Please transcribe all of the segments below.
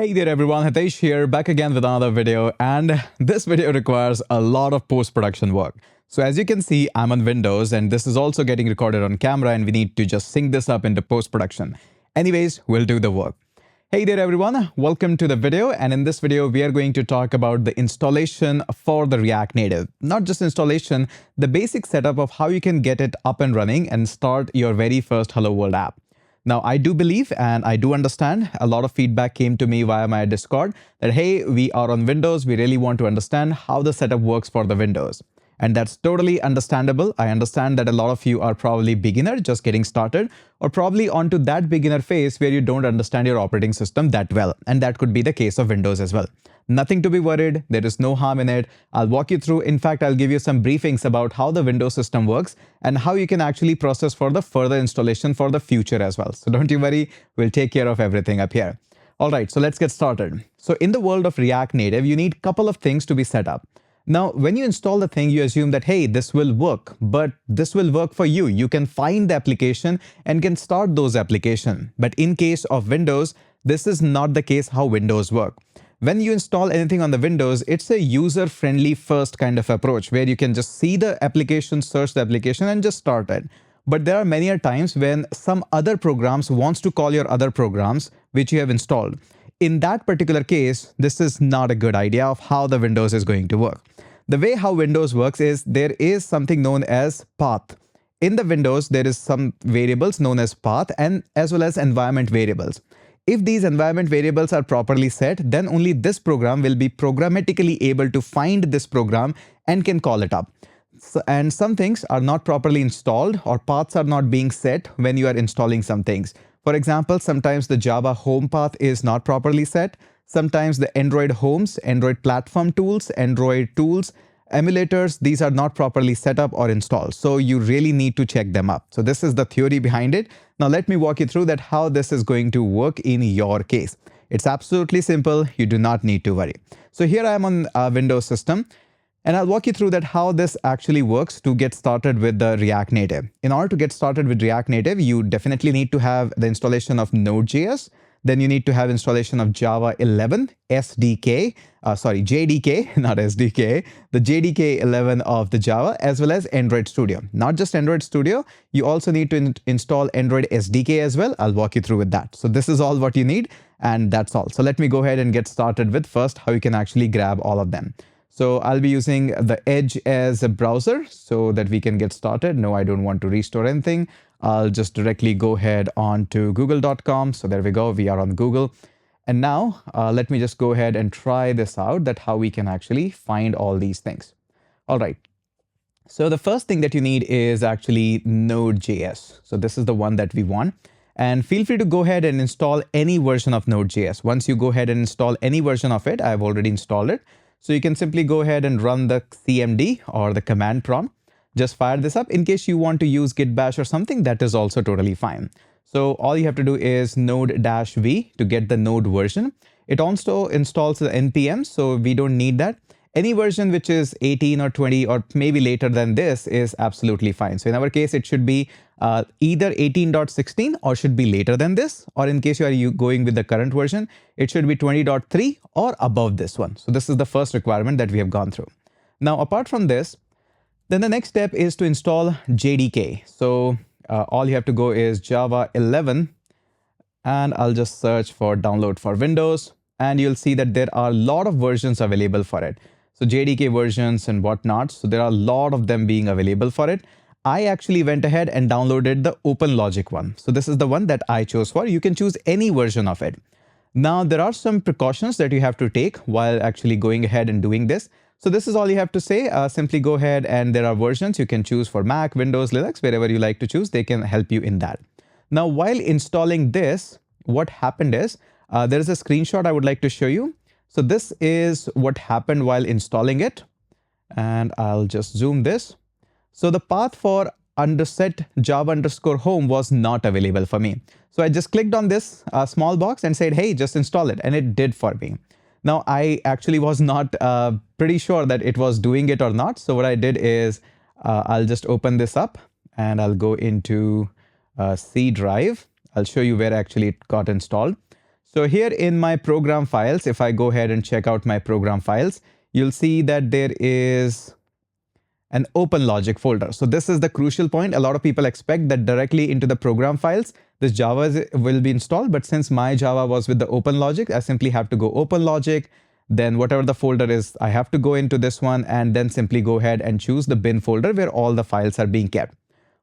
Hey there everyone, Hitesh here, back again with another video, and this video requires a lot of post-production work. So as you can see, I'm on Windows and this is also getting recorded on camera and we need to just sync this up into post-production. Anyways, we'll do the work. Hey there everyone, welcome to the video, and in this video we are going to talk about the installation for the React Native. Not just installation, the basic setup of how you can get it up and running and start your very first Hello World app. Now, I do believe and I do understand a lot of feedback came to me via my Discord that, hey, we are on Windows. We really want to understand how the setup works for the Windows. And that's totally understandable. I understand that a lot of you are probably beginner, just getting started, or probably onto that beginner phase where you don't understand your operating system that well. And that could be the case of Windows as well. Nothing to be worried. There is no harm in it. I'll walk you through. In fact, I'll give you some briefings about how the Windows system works and how you can actually process for the further installation for the future as well. So don't you worry. We'll take care of everything up here. All right, so let's get started. So in the world of React Native, you need a couple of things to be set up. Now, when you install the thing, you assume that, hey, this will work, but this will work for you. You can find the application and can start those applications. But in case of Windows, this is not the case how Windows work. When you install anything on the Windows, it's a user-friendly first kind of approach where you can just see the application, search the application, and just start it. But there are many times when some other programs wants to call your other programs which you have installed. In that particular case, this is not a good idea of how the Windows is going to work. The way how Windows works is there is something known as path. In the Windows, there is some variables known as path and as well as environment variables. If these environment variables are properly set, then only this program will be programmatically able to find this program and can call it up. And some things are not properly installed or paths are not being set when you are installing some things. For example, sometimes the Java home path is not properly set. Sometimes the Android homes, Android platform tools, Android tools, emulators, these are not properly set up or installed. So you really need to check them up. So this is the theory behind it. Now let me walk you through that how this is going to work in your case. It's absolutely simple. You do not need to worry. So here I am on a Windows system. And I'll walk you through that how this actually works to get started with the React Native. In order to get started with React Native, you definitely need to have the installation of Node.js. Then you need to have installation of Java 11 SDK, JDK, not SDK, the JDK 11 of the Java, as well as Android Studio. Not just Android Studio, you also need to install Android SDK as well. I'll walk you through with that. So this is all what you need, and that's all. So let me go ahead and get started with first how you can actually grab all of them. So I'll be using the Edge as a browser so that we can get started. No, I don't want to restore anything. I'll just directly go ahead on to google.com. So there we go. We are on Google. And now let me just go ahead and try this out, that how we can actually find all these things. All right. So the first thing that you need is actually Node.js. So this is the one that we want. And feel free to go ahead and install any version of Node.js. Once you go ahead and install any version of it, I've already installed it. So you can simply go ahead and run the CMD or the command prompt. Just fire this up. In case you want to use git bash or something, that is also totally fine. So all you have to do is node-v to get the Node version. It also installs the npm, so we don't need that. Any version which is 18 or 20 or maybe later than this is absolutely fine. So in our case, it should be either 18.16 or should be later than this. Or in case you are going with the current version, it should be 20.3 or above this one. So this is the first requirement that we have gone through. Now, apart from this, then the next step is to install JDK. So all you have to go is Java 11, and I'll just search for download for Windows, and you'll see that there are a lot of versions available for it. So JDK versions and whatnot. So there are a lot of them being available for it. I actually went ahead and downloaded the OpenLogic one. So this is the one that I chose for. You can choose any version of it. Now, there are some precautions that you have to take while actually going ahead and doing this. So this is all you have to say. Simply go ahead and there are versions you can choose for Mac, Windows, Linux, wherever you like to choose. They can help you in that. Now, while installing this, what happened is there is a screenshot I would like to show you. So this is what happened while installing it. And I'll just zoom this. So the path for underset java_home was not available for me. So I just clicked on this small box and said, hey, just install it. And it did for me. Now, I actually was not pretty sure that it was doing it or not. So what I did is I'll just open this up and I'll go into C drive. I'll show you where actually it got installed. So here in my program files, if I go ahead and check out my program files, you'll see that there is an open logic folder. So this is the crucial point. A lot of people expect that directly into the program files, this Java will be installed. But since my Java was with the open logic, I simply have to go open logic. Then whatever the folder is, I have to go into this one and then simply go ahead and choose the bin folder where all the files are being kept.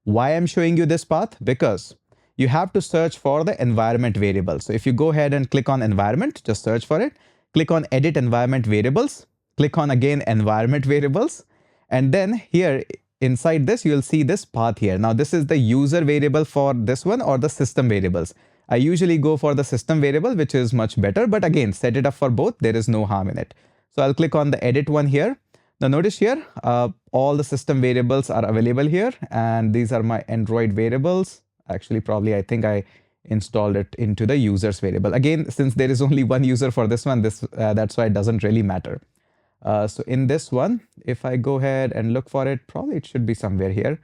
Why I'm showing you this path? Because you have to search for the environment variable. So if you go ahead and click on environment, just search for it, click on edit environment variables, click on again environment variables. And then here inside this, you'll see this path here. Now this is the user variable for this one or the system variables. I usually go for the system variable, which is much better. But again, set it up for both. There is no harm in it. So I'll click on the edit one here. Now notice here, all the system variables are available here. And these are my Android variables. Actually, probably I think I installed it into the users variable. Again, since there is only one user for this one, that's why it doesn't really matter. So in this one, if I go ahead and look for it, probably it should be somewhere here.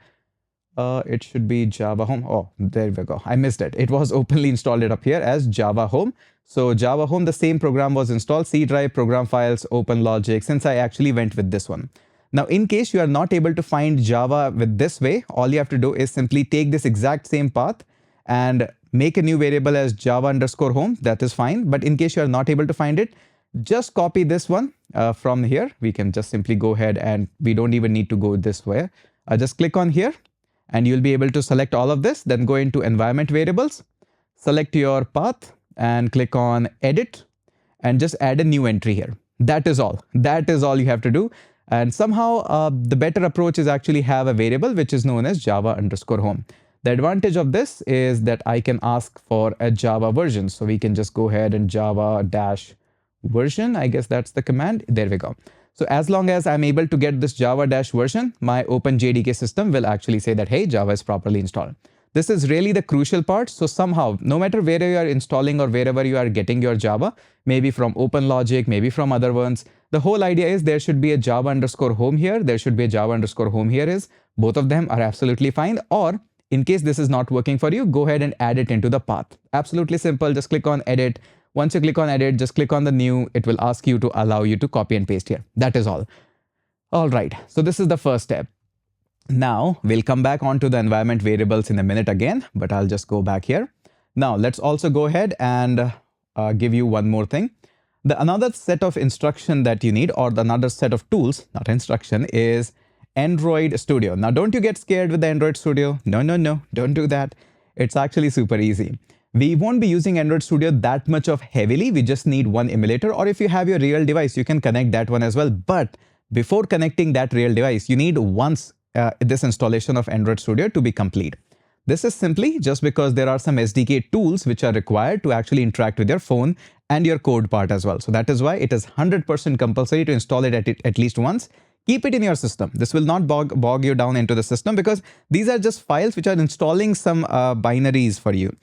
It should be Java Home. Oh, there we go. I missed it. It was openly installed it up here as Java Home. So Java Home, the same program was installed, C drive, program files, open logic, since I actually went with this one. Now, in case you are not able to find Java with this way, all you have to do is simply take this exact same path and make a new variable as Java_home. That is fine. But in case you are not able to find it, just copy this one from here. We can just simply go ahead and we don't even need to go this way. Just click on here and you'll be able to select all of this. Then go into environment variables, select your path and click on edit and just add a new entry here. That is all. That is all you have to do. And somehow the better approach is actually have a variable which is known as Java_home. The advantage of this is that I can ask for a Java version. So we can just go ahead and Java-version, I guess that's the command. There we go. So as long as I'm able to get this Java-version, my Open JDK system will actually say that, hey, Java is properly installed. This is really the crucial part. So somehow, no matter where you are installing or wherever you are getting your Java, maybe from OpenLogic, maybe from other ones, the whole idea is there should be a Java_home here. There should be a Java_home here is. Both of them are absolutely fine. Or in case this is not working for you, go ahead and add it into the path. Absolutely simple. Just click on edit. Once you click on edit, just click on the new. It will ask you to allow you to copy and paste here. That is all. All right. So this is the first step. Now we'll come back onto the environment variables in a minute again, but I'll just go back here. Now let's also go ahead and give you one more thing. Another set of instruction that you need, or another set of tools, not instruction, is Android Studio. Now, don't you get scared with the Android Studio? No, don't do that. It's actually super easy. We won't be using Android Studio that much of heavily. We just need one emulator, or if you have your real device, you can connect that one as well. But before connecting that real device, you need once this installation of Android Studio to be complete. This is simply just because there are some SDK tools which are required to actually interact with your phone and your code part as well. So that is why it is 100% compulsory to install it at least once. Keep it in your system. This will not bog you down into the system because these are just files which are installing some binaries for you.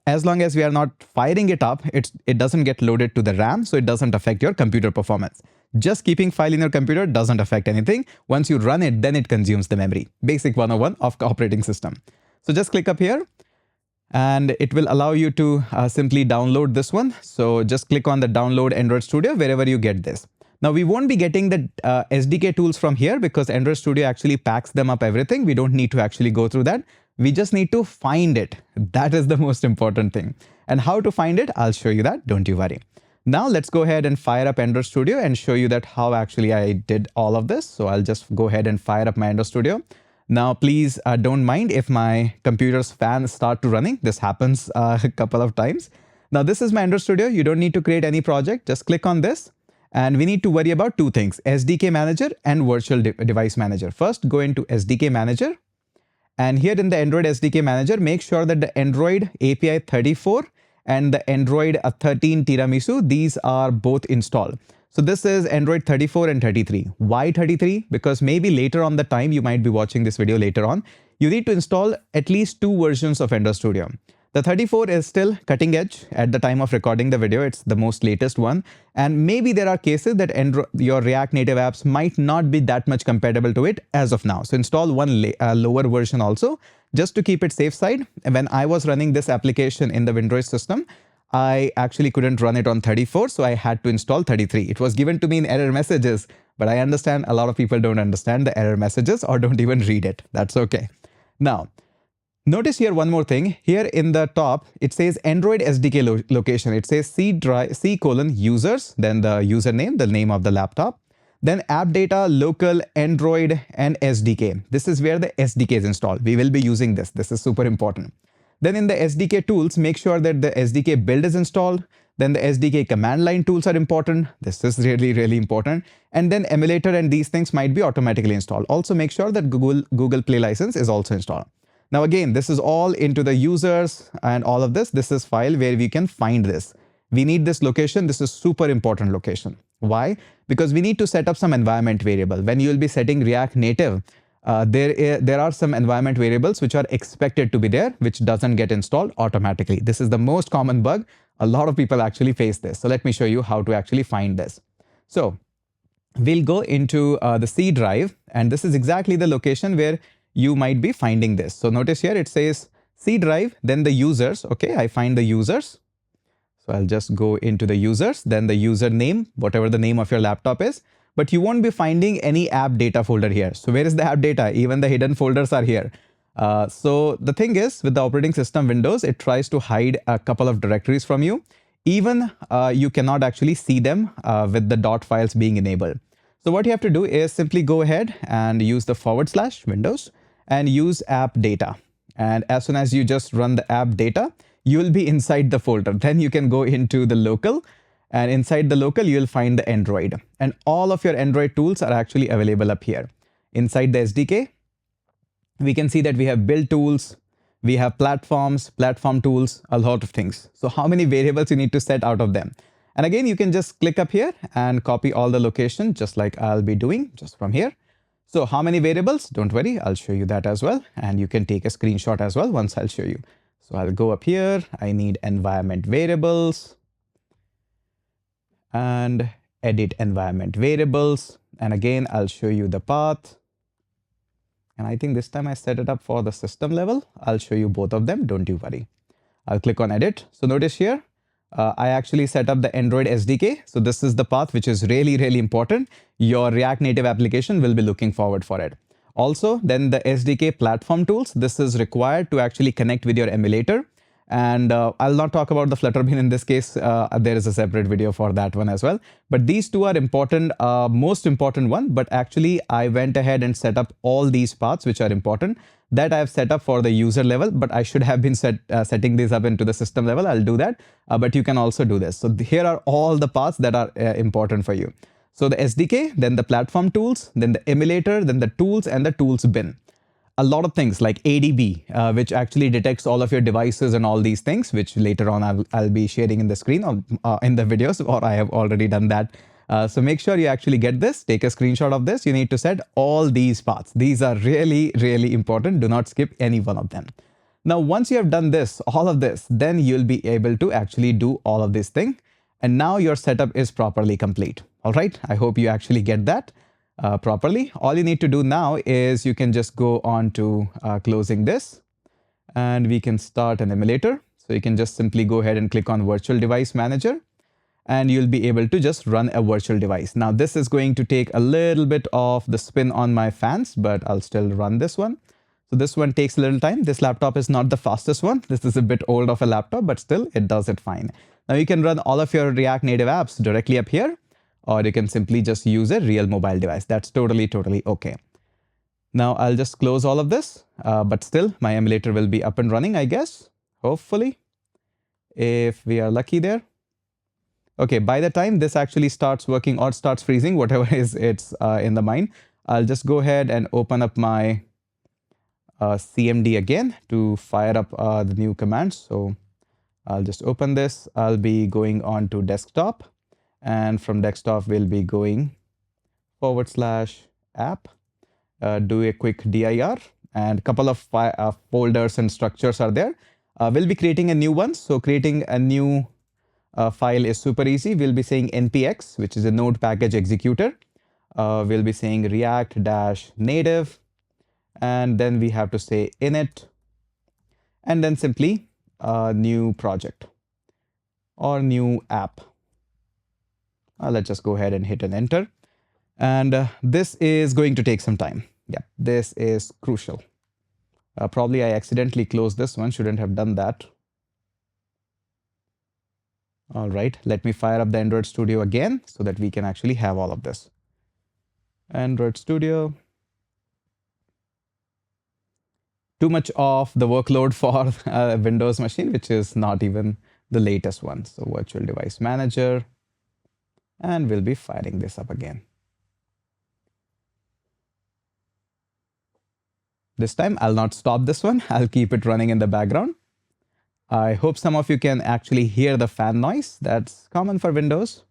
As long as we are not firing it up, it doesn't get loaded to the RAM, so it doesn't affect your computer performance. Just keeping file in your computer doesn't affect anything. Once you run it, then it consumes the memory. Basic 101 of operating system. So just click up here and it will allow you to simply download this one. So just click on the download Android Studio wherever you get this. Now we won't be getting the SDK tools from here because Android Studio actually packs them up everything. We don't need to actually go through that. We just need to find it. That is the most important thing. And how to find it, I'll show you that. Don't you worry. Now let's go ahead and fire up Android Studio and show you that how actually I did all of this. So I'll just go ahead and fire up my Android Studio. Now, please don't mind if my computer's fans start to running. This happens a couple of times. Now, this is my Android Studio. You don't need to create any project. Just click on this. And we need to worry about two things, SDK Manager and Virtual Device Manager. First, go into SDK Manager. And here in the Android SDK Manager, make sure that the Android API 34 and the Android 13 Tiramisu, these are both installed. So this is Android 34 and 33. Why 33? Because maybe later on the time, you might be watching this video later on, you need to install at least 2 versions of Android Studio. The 34 is still cutting edge at the time of recording the video. It's the most latest one. And maybe there are cases that your React Native apps might not be that much compatible to it as of now. So install one lower version also, just to keep it safe side. And when I was running this application in the Windows system, I actually couldn't run it on 34, so I had to install 33. It was given to me in error messages, but I understand a lot of people don't understand the error messages or don't even read it. That's okay. Now, notice here one more thing. Here in the top, it says Android SDK location. It says C:users, then the username, the name of the laptop, then app data, local, Android, and SDK. This is where the SDK is installed. We will be using this. This is super important. Then in the SDK tools, make sure that the SDK build is installed. Then the SDK command line tools are important. This is really, really important. And then emulator and these things might be automatically installed. Also make sure that Google Play license is also installed. Now again, this is all into the users and all of this. This is file where we can find this. We need this location. This is super important location. Why? Because we need to set up some environment variable. When you will be setting React Native, there are some environment variables which are expected to be there, which doesn't get installed automatically. This is the most common bug. A lot of people actually face this. So let me show you how to actually find this. So we'll go into the C drive, and this is exactly the location where you might be finding this. So notice here it says C drive, then the users. Okay, I find the users. So I'll just go into the users, then the username, whatever the name of your laptop is. But you won't be finding any app data folder here. So where is the app data? Even the hidden folders are here. So the thing is, with the operating system Windows, it tries to hide a couple of directories from you. Even you cannot actually see them with the dot files being enabled. So what you have to do is simply go ahead and use the / Windows and use app data. And as soon as you just run the app data, you will be inside the folder. Then you can go into the local, and inside the local, you will find the Android. And all of your Android tools are actually available up here. Inside the SDK, we can see that we have build tools, we have platforms, platform tools, a lot of things. So how many variables you need to set out of them? And again, you can just click up here and copy all the location, just like I'll be doing just from here. So how many variables? Don't worry, I'll show you that as well. And you can take a screenshot as well once I'll show you. So I'll go up here. I need environment variables and edit environment variables. And again, I'll show you the path. And I think this time I set it up for the system level. I'll show you both of them. Don't you worry. I'll click on edit. So notice here, I actually set up the Android SDK. So this is the path, which is really, really important. Your React Native application will be looking forward for it. Also, then the SDK platform tools. This is required to actually connect with your emulator. And I'll not talk about the Flutter bin in this case. There is a separate video for that one as well. But these two are important, most important one. But actually, I went ahead and set up all these paths, which are important, that I have set up for the user level. But I should have been setting these up into the system level. I'll do that. But you can also do this. So here are all the paths that are important for you. So the SDK, then the platform tools, then the emulator, then the tools, and the tools bin. A lot of things like ADB, which actually detects all of your devices and all these things, which later on I'll be sharing in the screen or in the videos, or I have already done that. So make sure you actually get this, take a screenshot of this. You need to set all these paths. These are really, really important. Do not skip any one of them. Now, once you have done this, all of this, then you'll be able to actually do all of this thing. And now your setup is properly complete. All right, I hope you actually get that properly. All you need to do now is you can just go on to closing this, and we can start an emulator. So you can just simply go ahead and click on Virtual Device Manager, and you'll be able to just run a virtual device. Now, this is going to take a little bit of the spin on my fans, but I'll still run this one. So this one takes a little time. This laptop is not the fastest one. This is a bit old of a laptop, but still it does it fine. Now you can run all of your React Native apps directly up here, or you can simply just use a real mobile device. That's totally okay. Now I'll just close all of this, but still my emulator will be up and running, I guess, hopefully, if we are lucky there. Okay, by the time this actually starts working or starts freezing, whatever is it's in the mind, I'll just go ahead and open up my CMD again to fire up the new commands. So I'll just open this. I'll be going on to desktop, and from desktop we'll be going /app, do a quick dir, and a couple of folders and structures are there. We'll be creating a new one. So creating a new file is super easy. We'll be saying npx, which is a node package executor. We'll be saying react-native, and then we have to say init, and then simply new project. or new app. Let's just go ahead and hit an enter. And this is going to take some time. Yeah, this is crucial. Probably I accidentally closed this one. Shouldn't have done that. All right, let me fire up the Android Studio again so that we can actually have all of this. Android Studio. Too much of the workload for a Windows machine, which is not even the latest one. So Virtual Device Manager. And we'll be firing this up again. This time I'll not stop this one. I'll keep it running in the background. I hope some of you can actually hear the fan noise. That's common for Windows.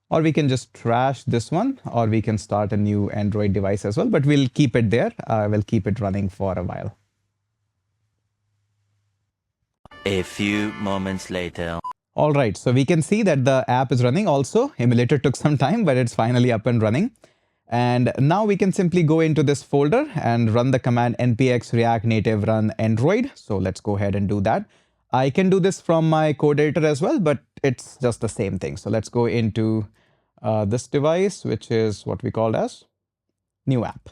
Or we can just trash this one, or we can start a new Android device as well, but we'll keep it there. We'll keep it running for a while. A few moments later. All right, so we can see that the app is running also. Emulator took some time, but it's finally up and running. And now we can simply go into this folder and run the command npx react native run android. So let's go ahead and do that. I can do this from my code editor as well, but it's just the same thing. So let's go into this device, which is what we called as new app.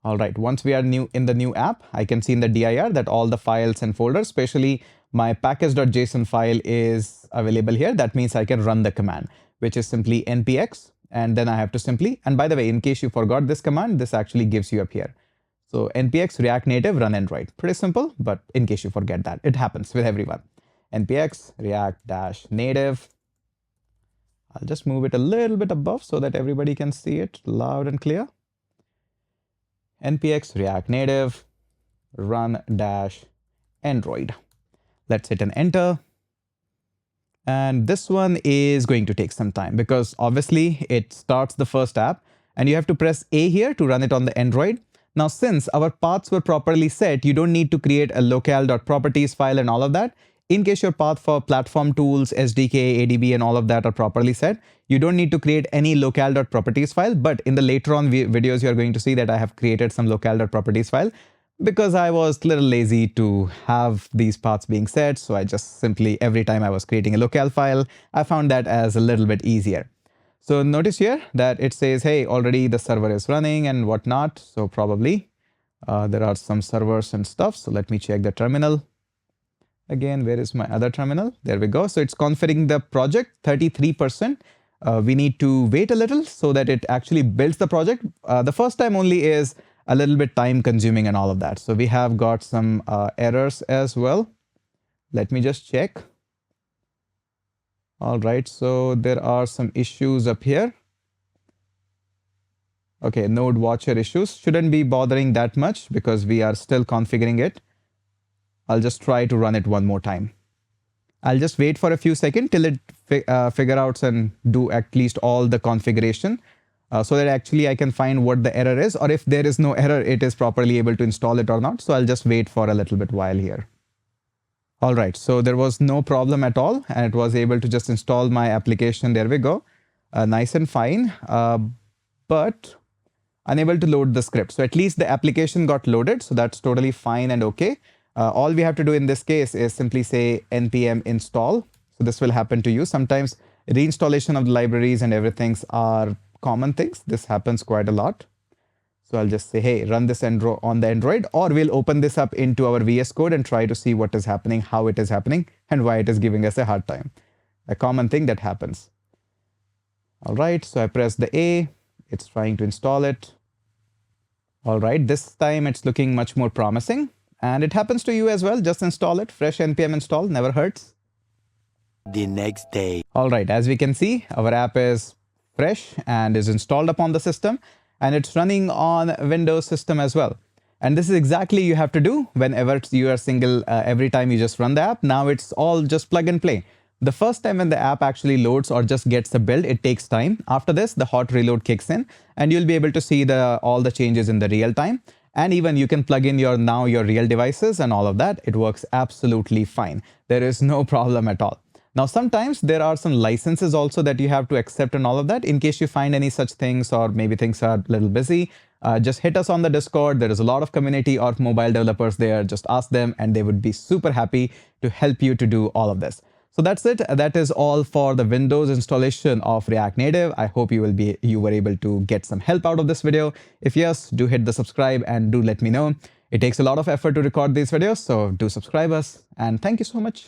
All right, once we are in the new app, I can see in the dir that all the files and folders, especially my package.json file, is available here. That means I can run the command, which is simply npx. And then I have to simply, and by the way, in case you forgot this command, this actually gives you up here. So npx react native run android. Pretty simple, but in case you forget that, it happens with everyone. Npx react dash native. I'll just move it a little bit above so that everybody can see it loud and clear. Npx react native run dash android. Let's hit an enter. And this one is going to take some time because obviously it starts the first app and you have to press A here to run it on the Android. Now, since our paths were properly set, you don't need to create a locale.properties file and all of that. In case your path for platform tools, SDK, ADB, and all of that are properly set, you don't need to create any locale.properties file. But in the later on videos, you're going to see that I have created some locale.properties file, because I was a little lazy to have these paths being set. So I just simply, every time I was creating a locale file, I found that as a little bit easier. So notice here that it says, hey, already the server is running and whatnot. So probably there are some servers and stuff. So let me check the terminal. Again, where is my other terminal? There we go. So it's configuring the project 33%. We need to wait a little so that it actually builds the project. The first time only is a little bit time consuming and all of that. So we have got some errors as well. Let me just check. All right, so there are some issues up here. Okay, node watcher issues. Shouldn't be bothering that much because we are still configuring it. I'll just try to run it one more time. I'll just wait for a few seconds till it figure out and do at least all the configuration. So that actually I can find what the error is, or if there is no error, it is properly able to install it or not. So I'll just wait for a little bit while here. All right, so there was no problem at all, and it was able to just install my application. There we go. Nice and fine, but unable to load the script. So at least the application got loaded. So that's totally fine and okay. All we have to do in this case is simply say npm install. So this will happen to you. Sometimes reinstallation of the libraries and everything are common things. This happens quite a lot. So I'll just say, hey, run this on the Android, or we'll open this up into our VS Code and try to see what is happening, how it is happening, and why it is giving us a hard time. A common thing that happens. All right, so I press the A. It's trying to install it. All right, this time it's looking much more promising. And it happens to you as well. Just install it. Fresh npm install never hurts. The next day. All right, as we can see, our app is fresh and is installed upon the system, and it's running on Windows system as well. And this is exactly you have to do whenever you are every time you just run the app. Now it's all just plug and play. The first time when the app actually loads or just gets a build, it takes time. After this, the hot reload kicks in and you'll be able to see all the changes in the real time. And even you can plug in your real devices and all of that. It works absolutely fine. There is no problem at all. Now, sometimes there are some licenses also that you have to accept and all of that. In case you find any such things, or maybe things are a little busy, just hit us on the Discord. There is a lot of community of mobile developers there. Just ask them and they would be super happy to help you to do all of this. So that's it. That is all for the Windows installation of React Native. I hope you were able to get some help out of this video. If yes, do hit the subscribe and do let me know. It takes a lot of effort to record these videos, so do subscribe us and thank you so much.